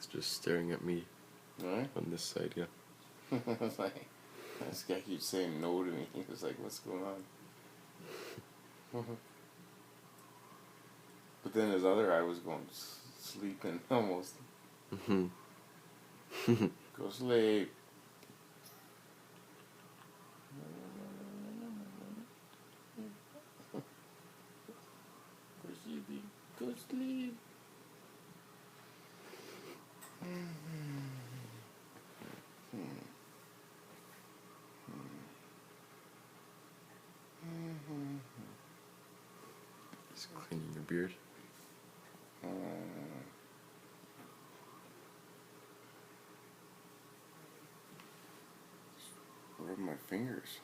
It's just staring at me Right? on this side, yeah. It's like, this guy keeps saying no to me. He was like, what's going on? But then his other eye was going sleeping almost. Mm-hmm. Go sleep. Go sleep. Go sleep. Just cleaning your beard. Rub my fingers.